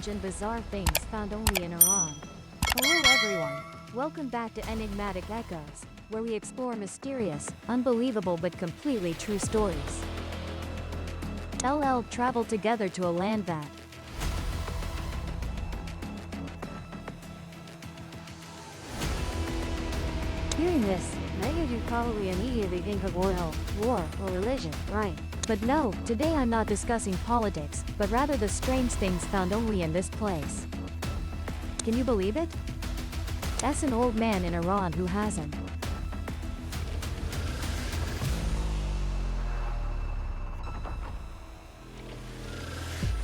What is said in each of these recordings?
strange and bizarre things found only in Iran. Hello everyone. Welcome back to Enigmatic Echoes, where we explore mysterious, unbelievable but completely true stories. LL traveled together to a land that Hearing this, many of you probably immediately think of oil, war, or religion, right? But no, today I'm not discussing politics, but rather the strange things found only in this place. Can you believe it? That's an old man in Iran who hasn't.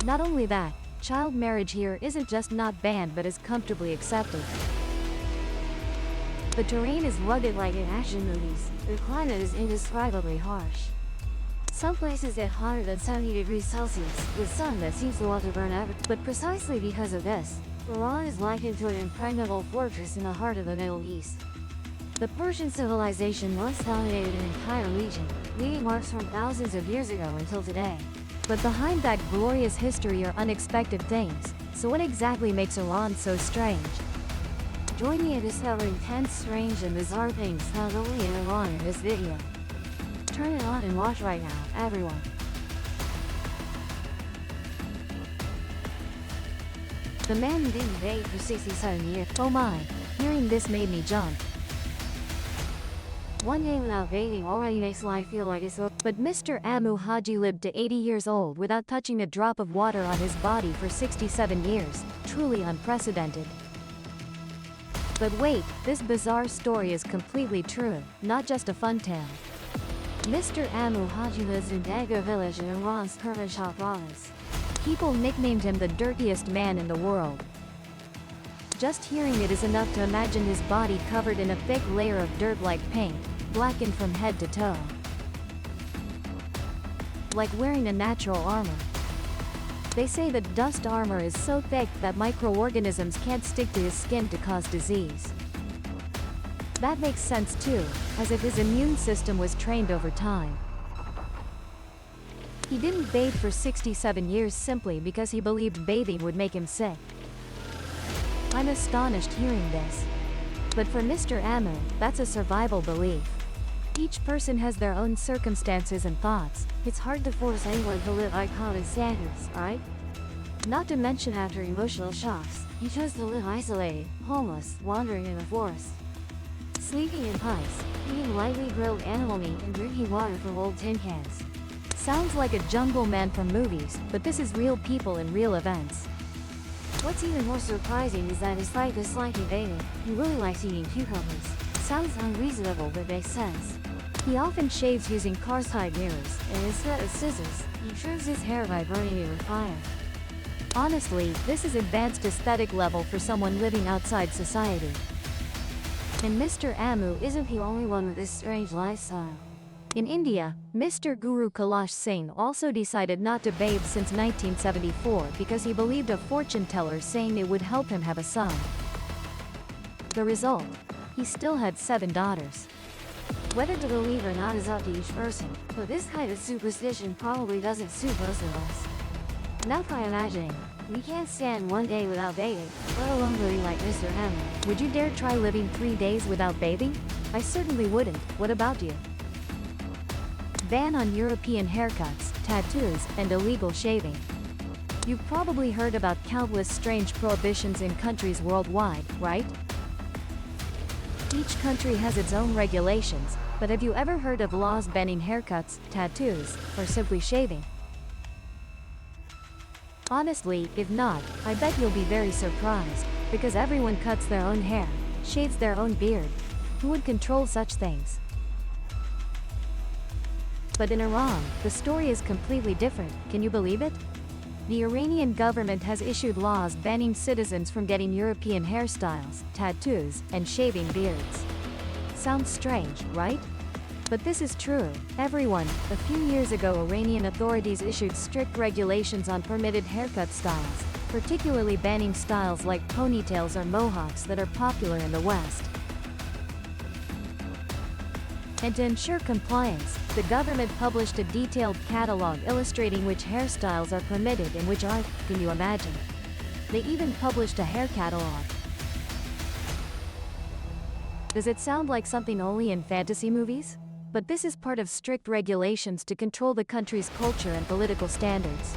Not only that, child marriage here isn't just not banned but is comfortably accepted. The terrain is rugged like in action movies. The climate is indescribably harsh. Some places get hotter than 70 degrees Celsius, with sun that seems to want to burn everything. But precisely because of this, Iran is likened to an impregnable fortress in the heart of the Middle East. The Persian civilization once dominated an entire region, leaving marks from thousands of years ago until today. But behind that glorious history are unexpected things. So what exactly makes Iran so strange? Join me in discovering 10 strange and bizarre things found only in Iran in this video. Turn it on and watch right now, everyone. The man who didn't bathe for 67 years. Oh my, hearing this made me jump. One day without bathing already makes life feel like it's over. But Mr. Amu Haji lived to 80 years old without touching a drop of water on his body for 67 years. Truly unprecedented. But wait, this bizarre story is completely true, not just a fun tale. Mr. Amu Haji lives in Daga village in Iran's Kermanshah province. People nicknamed him the dirtiest man in the world. Just hearing it is enough to imagine his body covered in a thick layer of dirt like paint, blackened from head to toe. Like wearing a natural armor. They say that dust armor is so thick that microorganisms can't stick to his skin to cause disease. That makes sense too, as if his immune system was trained over time. He didn't bathe for 67 years simply because he believed bathing would make him sick. I'm astonished hearing this. But for Mr. Amu, that's a survival belief. Each person has their own circumstances and thoughts. It's hard to force anyone to live by common standards, right? Not to mention after emotional shocks, he chose to live isolated, homeless, wandering in the forest. Sleeping in pipes, eating lightly grilled animal meat and drinking water from old tin cans. Sounds like a jungle man from movies, but this is real people and real events. What's even more surprising is that despite disliking bathing, he really likes eating cucumbers. Sounds unreasonable but makes sense. He often shaves using car-side mirrors, and instead of scissors, he trims his hair by burning it with fire. Honestly, this is advanced aesthetic level for someone living outside society. And Mr. Amu isn't the only one with this strange lifestyle. In India, Mr. Guru Kailash Singh also decided not to bathe since 1974 because he believed a fortune teller saying it would help him have a son. The result? He still had 7 daughters. Whether to believe or not is up to each person, but this kind of superstition probably doesn't suit most of us. Now try imagining. We can't stand one day without bathing, let alone living like Mr. Amu. Would you dare try living 3 days without bathing? I certainly wouldn't. What about you? Ban on European haircuts, tattoos, and illegal shaving. You've probably heard about countless strange prohibitions in countries worldwide, right? Each country has its own regulations, but have you ever heard of laws banning haircuts, tattoos, or simply shaving? Honestly, if not, I bet you'll be very surprised, because everyone cuts their own hair, shaves their own beard. Who would control such things? But in Iran, the story is completely different. Can you believe it? The Iranian government has issued laws banning citizens from getting European hairstyles, tattoos, and shaving beards. Sounds strange, right? But this is true. Everyone, a few years ago Iranian authorities issued strict regulations on permitted haircut styles, particularly banning styles like ponytails or mohawks that are popular in the West. And to ensure compliance, the government published a detailed catalog illustrating which hairstyles are permitted and which aren't. Can you imagine? They even published a hair catalog. Does it sound like something only in fantasy movies? But this is part of strict regulations to control the country's culture and political standards.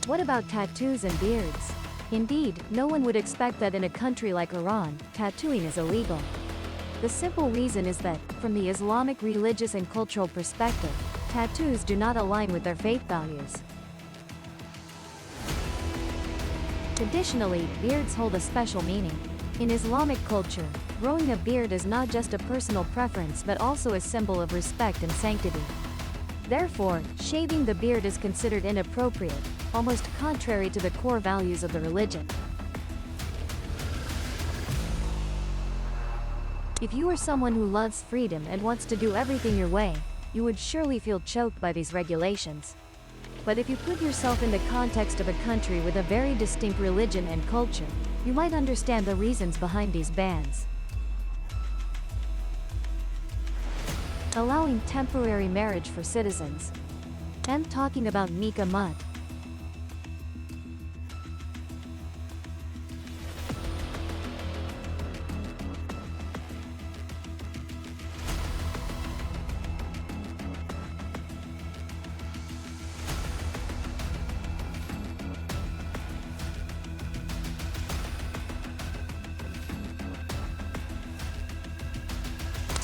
What about tattoos and beards? Indeed, no one would expect that in a country like Iran, tattooing is illegal. The simple reason is that, from the Islamic religious and cultural perspective, tattoos do not align with their faith values. Additionally, beards hold a special meaning. In Islamic culture, growing a beard is not just a personal preference but also a symbol of respect and sanctity. Therefore, shaving the beard is considered inappropriate, almost contrary to the core values of the religion. If you are someone who loves freedom and wants to do everything your way, you would surely feel choked by these regulations. But if you put yourself in the context of a country with a very distinct religion and culture, you might understand the reasons behind these bans. Allowing temporary marriage for citizens. I'm talking about Nikah Mut.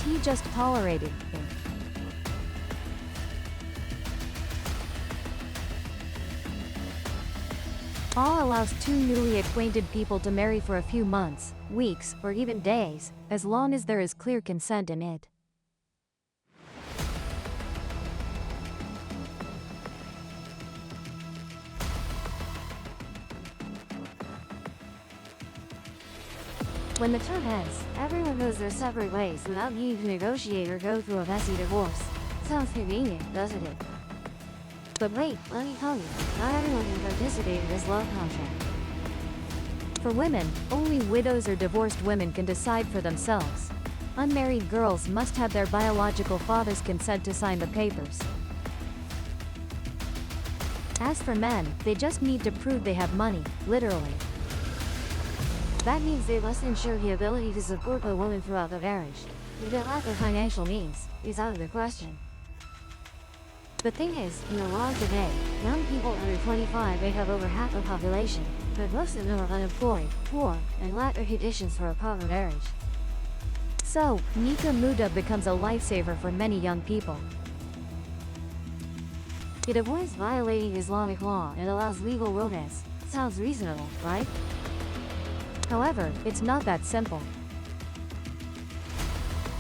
He just tolerated it. All allows two newly acquainted people to marry for a few months, weeks, or even days, as long as there is clear consent in it. When the term ends, everyone goes their separate ways without needing to negotiate or go through a messy divorce. Sounds convenient, doesn't it? But wait, let me tell you, not everyone can participate in this love contract. For women, only widows or divorced women can decide for themselves. Unmarried girls must have their biological father's consent to sign the papers. As for men, they just need to prove they have money, literally. That means they must ensure the ability to support a woman throughout the marriage. If they lack the financial means, it's out of the question. The thing is, in Iran today, young people under 25 make up over half the population, but most of them are unemployed, poor, and lack the conditions for a proper marriage. So, Nikah Mut becomes a lifesaver for many young people. It avoids violating Islamic law and allows legal romance. Sounds reasonable, right? However, it's not that simple.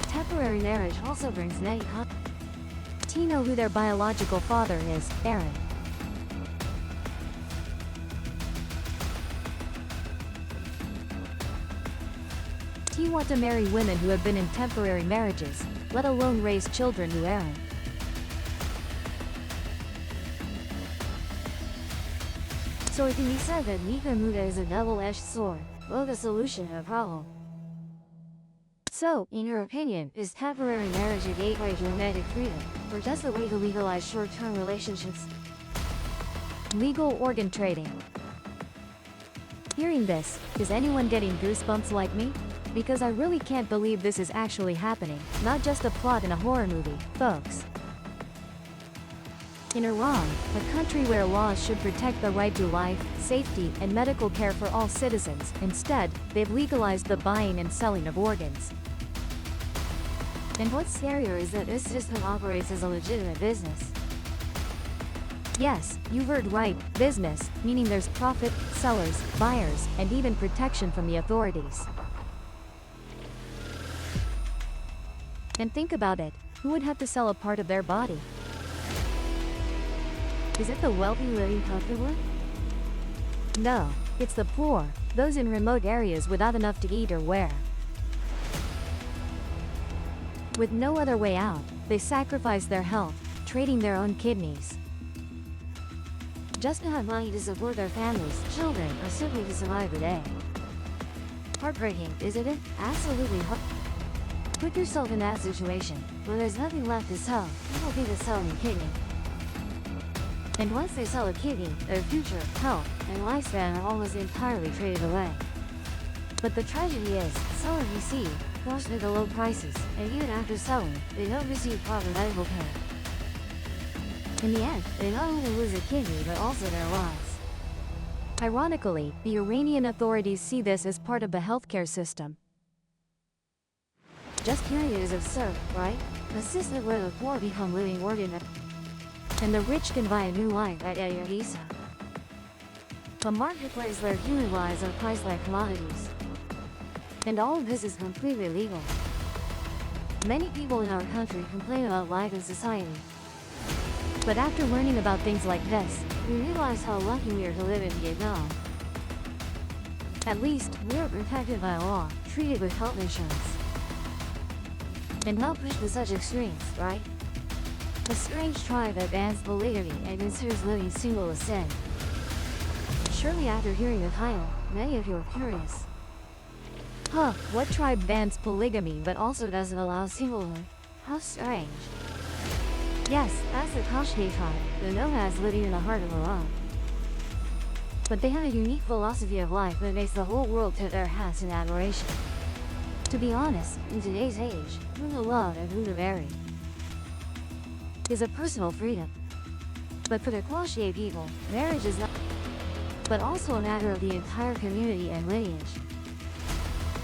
Temporary marriage also brings many conflicts. Do you know who their biological father is, Aaron? Do you want to marry women who have been in temporary marriages, let alone raise children who Aaron? So it can be said that Nikah Mut is a double-edged sword, both a solution and a problem. So, in your opinion, is temporary marriage a gateway to romantic freedom, or just a way to legalize short-term relationships? Legal organ trading. Hearing this, is anyone getting goosebumps like me? Because I really can't believe this is actually happening, not just a plot in a horror movie, folks. In Iran, a country where laws should protect the right to life, safety, and medical care for all citizens, instead, they've legalized the buying and selling of organs. And what's scarier is that this system operates as a legitimate business. Yes, you heard right, business, meaning there's profit, sellers, buyers, and even protection from the authorities. And think about it, who would have to sell a part of their body? Is it the wealthy living comfortably? No, it's the poor, those in remote areas without enough to eat or wear. With no other way out, they sacrifice their health, trading their own kidneys. Just to have money to support their families, children, or simply to survive the day. Heartbreaking, isn't it? Absolutely Put yourself in that situation, when there's nothing left to sell, you will be the selling kidney. And once they sell a kidney, their future, health, and lifespan are almost entirely traded away. But the tragedy is, sellers receive, forced at the low prices, and even after selling, they don't receive proper medical care. In the end, they not only lose a kidney but also their lives. Ironically, the Iranian authorities see this as part of the healthcare system. Just hearing it is absurd, right? A system where the poor become living organs, and the rich can buy a new life at Isa. A marketplace where human lives are priced like commodities. And all of this is completely legal. Many people in our country complain about life in society. But after learning about things like this, we realize how lucky we are to live in Vietnam. At least, we are protected by law, treated with health insurance. And not pushed to such extremes, right? A strange tribe that bans polygamy and considers living single a sin. Surely after hearing the title, many of you are curious. Huh, what tribe bans polygamy but also doesn't allow singlehood? How strange. Yes, that's the Kashmir tribe, the nomads living in the heart of Iran. But they have a unique philosophy of life that makes the whole world tip their hats in admiration. To be honest, in today's age, who to love and who to marry is a personal freedom. But for the Kashmir people, marriage is not, but also a matter of the entire community and lineage.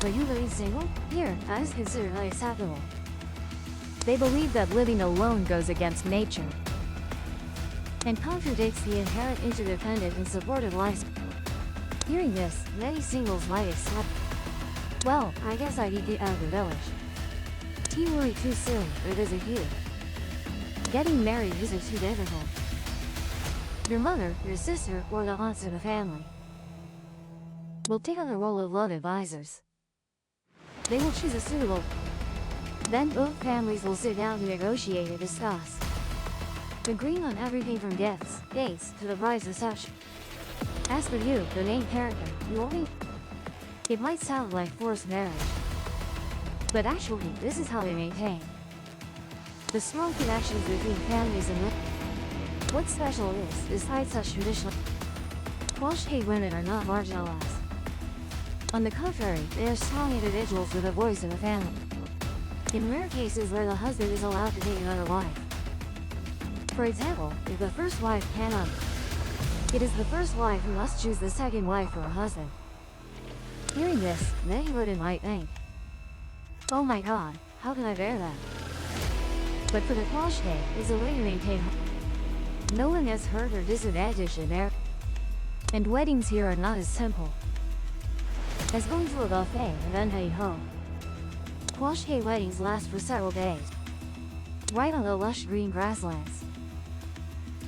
Are you living single? Here, that is considered unacceptable. They believe that living alone goes against nature and contradicts the inherent interdependent and supportive life. Hearing this, many singles might exclaim, well, I guess I need to get out of the village. Do you worry too soon, or does it you? Getting married isn't too difficult. Your mother, your sister, or the aunts in the family will take on the role of love advisors. They will choose a suitable. Then both families will sit down to negotiate and discuss, agreeing on everything from gifts, dates, to the bride's reception. As for you, the main character, you only. It might sound like forced marriage, but actually, this is how they maintain the strong connections between families and women. What's special is, despite such traditional, Kashmir women are not marginalized. On the contrary, they are strong individuals with a voice in the family. In rare cases where the husband is allowed to take another wife. For example, if the first wife cannot, it is the first wife who must choose the second wife for a husband. Hearing this, many women might think, oh my god, how can I bear that? But for the Kashmir, it's a way to maintain no one gets hurt or disadvantaged in marriage. And weddings here are not as simple as going to a buffet and then heading home. Kashmir weddings last for several days, right on the lush green grasslands.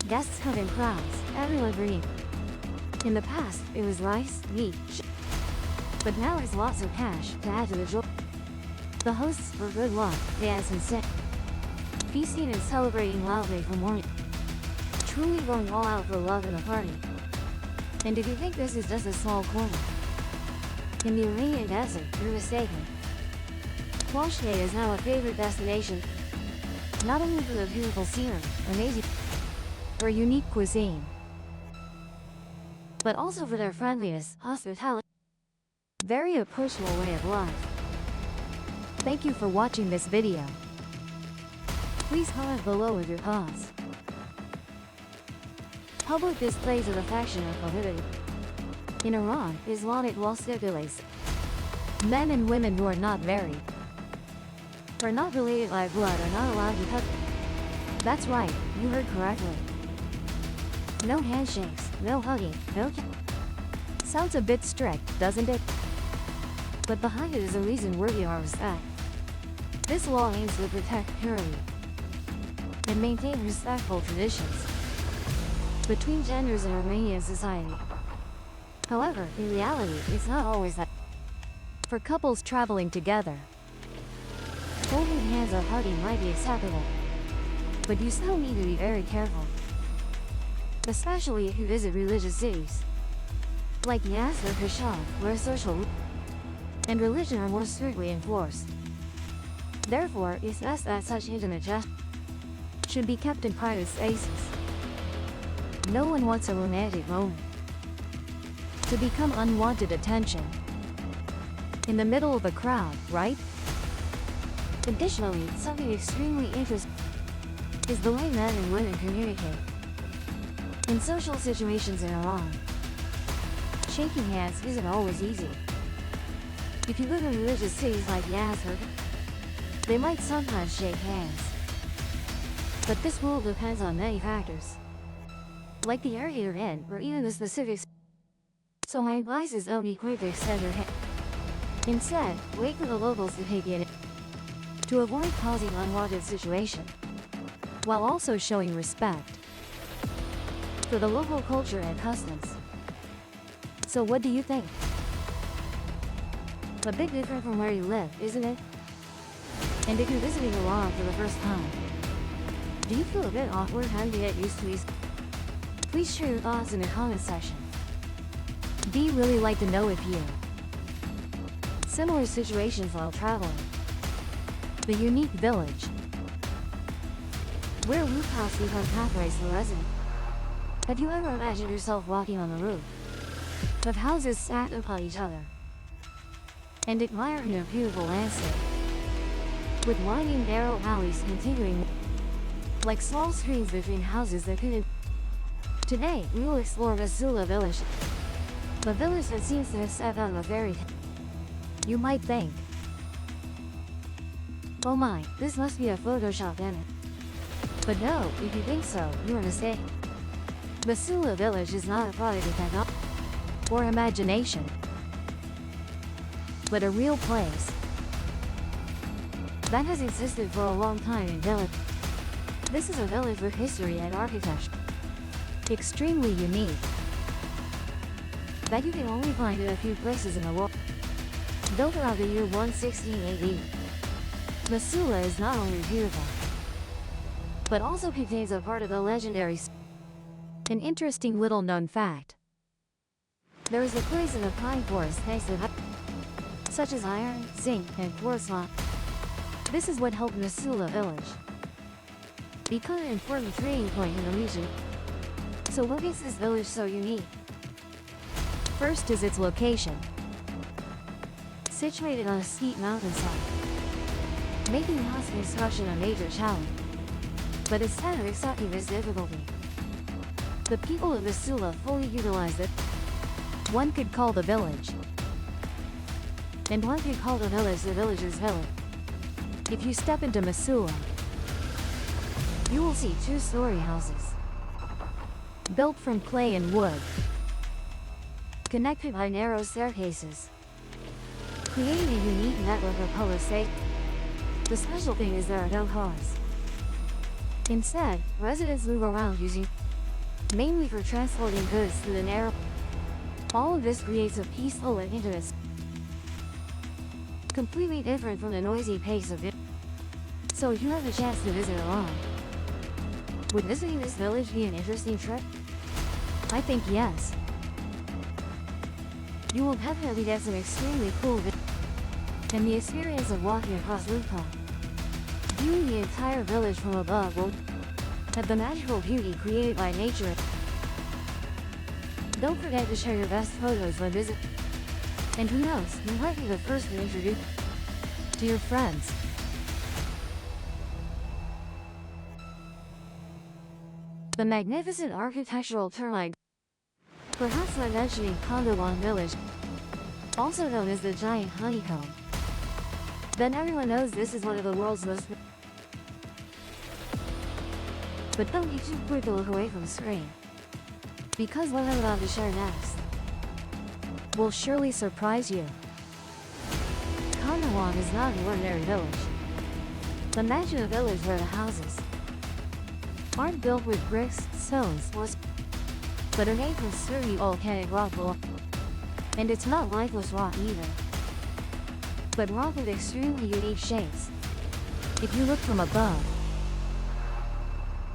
Guests come in crowds, everyone bringing. In the past, it was rice, meat, but now it's lots of cash to add to the joy. The hosts, for good luck, dance and sing, feasting and celebrating loudly for morning. Truly going all out for love in a party. And if you think this is just a small corner in the Iranian desert, you're mistaken. Kashmir is now a favorite destination, not only for the beautiful scenery, amazing, or unique cuisine, but also for their friendliness, hospitality, very approachable way of life. Thank you for watching this video. Please comment below with your thoughts. Public displays of affection are prohibited. In Iran, Islamic law stipulates men and women who are not married or not related by blood are not allowed to touch. That's right, you heard correctly. No handshakes, no hugging, no sounds a bit strict, doesn't it? But behind it is a reason worthy of our respect. This law aims to protect purity and maintain respectful traditions between genders in Armenian society. However, in reality, it's not always that. For couples traveling together, holding hands or hugging might be acceptable, but you still need to be very careful, especially if you visit religious cities like Yazd or Kashab, where social and religion are more strictly enforced. Therefore, it's best that such intimate gestures should be kept in private spaces. No one wants a romantic moment to become unwanted attention in the middle of a crowd, right? Additionally, something extremely interesting is the way men and women communicate in social situations in Iran. Shaking hands isn't always easy. If you live in religious cities like Yazd, they might sometimes shake hands. But this rule depends on many factors, like the area you're in, or even the specifics. So my advice is don't be quick to extend your hand. Instead, wait for the locals to take it to avoid causing unwanted situation, while also showing respect for the local culture and customs. So what do you think? A bit different from where you live, isn't it? And if you're visiting Iran for the first time, do you feel a bit awkward having to get used to these? Please share your thoughts in the comment section. Be really like to know if you similar situations while traveling. The unique village, where rooftops become pathways for residents. Have you ever imagined yourself walking on the roof of houses stacked upon each other and admiring a beautiful landscape, with winding narrow alleys continuing like small streams between houses that couldn't? Today, we will explore Masula village, the village that seems to have stepped out of a fairy tale. You might think, oh my, this must be a Photoshop image. But no, if you think so, you're mistaken. Masula village is not a product of technology or imagination, but a real place that has existed for a long time in village. This is a village with history and architecture extremely unique, that you can only find in a few places in the world. Built around the year 116 AD, Masula is not only beautiful, but also contains a part of the legendary. An interesting little known fact: there is a place in the pine forest thanks to such as iron, zinc, and porcelain. This is what helped Masula village become an important trading point in the region. So what makes this village so unique? First is its location. Situated on a steep mountainside, making house construction a major challenge. But instead of accepting this difficulty, the people of Masula fully utilized it. One could call the village, and one could call the villager's village. If you step into Masula, you will see two-story houses, built from clay and wood, connected by narrow staircases, creating a unique network of public safety. The special thing is there are no cars. Instead, residents move around using mainly for transporting goods through the narrow. All of this creates a peaceful and intimate, completely different from the noisy pace of it. So if you have a chance to visit Iran, would visiting this village be an interesting trip? I think yes. You will definitely get some extremely cool and the experience of walking across rooftop, viewing the entire village from above will have the magical beauty created by nature. Don't forget to share your best photos when visit. And who knows, you might be the first to introduce to your friends. The magnificent architectural termite, perhaps by mentioning Kondowan village, also known as the giant honeycomb. Then everyone knows this is one of the world's most. But don't be too quick to look away from the screen, because what I'm about to share next will surely surprise you. Kondowan is not an ordinary village. Imagine a village where the houses aren't built with bricks, stones, or but are made from sturdy volcanic rock below. And it's not lifeless rock either, but rock with extremely unique shapes. If you look from above,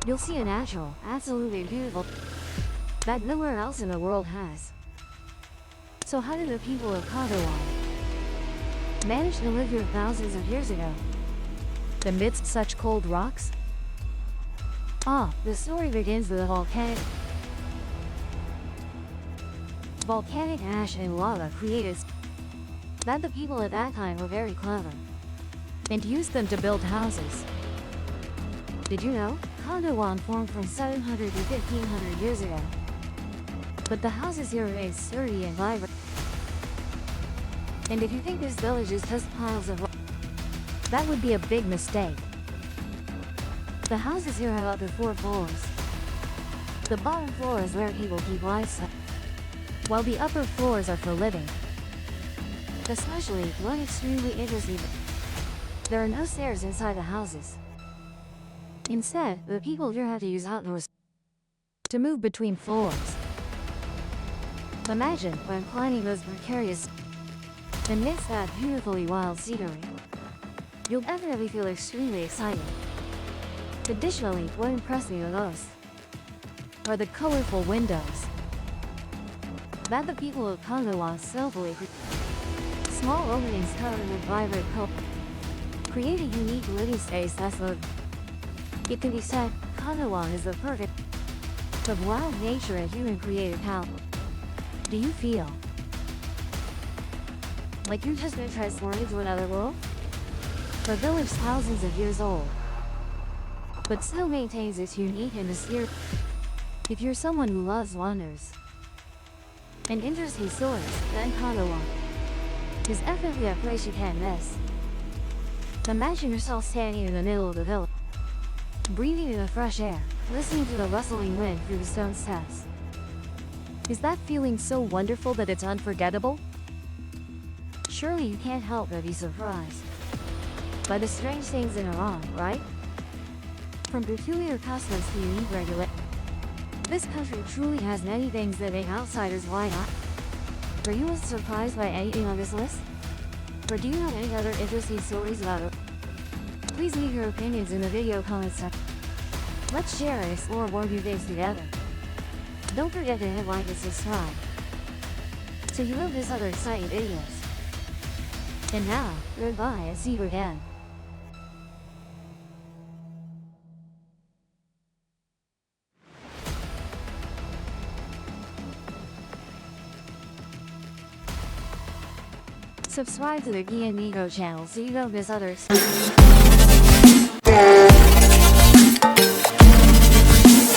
you'll see a natural, absolutely beautiful, that nowhere else in the world has. So how did the people of Kondowan manage to live here thousands of years ago, amidst such cold rocks? The story begins with a volcanic volcanic ash and lava created that the people at that time were very clever and used them to build houses. Did you know? Kanawan formed from 700 to 1500 years ago. But the houses here are sturdy and vibrant. And if you think this village is just piles of rock, that would be a big mistake. The houses here have up to 4 floors. The bottom floor is where people keep livestock, while the upper floors are for living. Especially one extremely interesting. There are no stairs inside the houses. Instead, the people here have to use outdoors to move between floors. Imagine when climbing those precarious and mix that beautifully wild scenery. You'll definitely feel extremely excited. Additionally, what impressed me the most are the colorful windows that the people of Kanawa skillfully small openings covered with vibrant color, create a unique living space that's a. It can be said, Kanawa is the perfect of wild nature and human creative power. Do you feel like you've just been transported into another world? A village thousands of years old, but still maintains its unique and mysterious. If you're someone who loves wonders and interesting stories, then Kanawa is definitely a place you can't miss. Imagine yourself standing in the middle of the village, breathing in the fresh air, listening to the rustling wind through the stone steps. Is that feeling so wonderful that it's unforgettable? Surely you can't help but be surprised by the strange things in Iran, right? From peculiar customs to unique regulations, this country truly has many things that make outsiders wide-eyed. Are you as surprised by anything on this list? Or do you know any other interesting stories about it? Please leave your opinions in the video comments section. Let's share and explore more new things together. Don't forget to hit like and subscribe so you don't miss other exciting videos. And now, goodbye and see you again. Subscribe to the Guian Nico channel so you don't miss other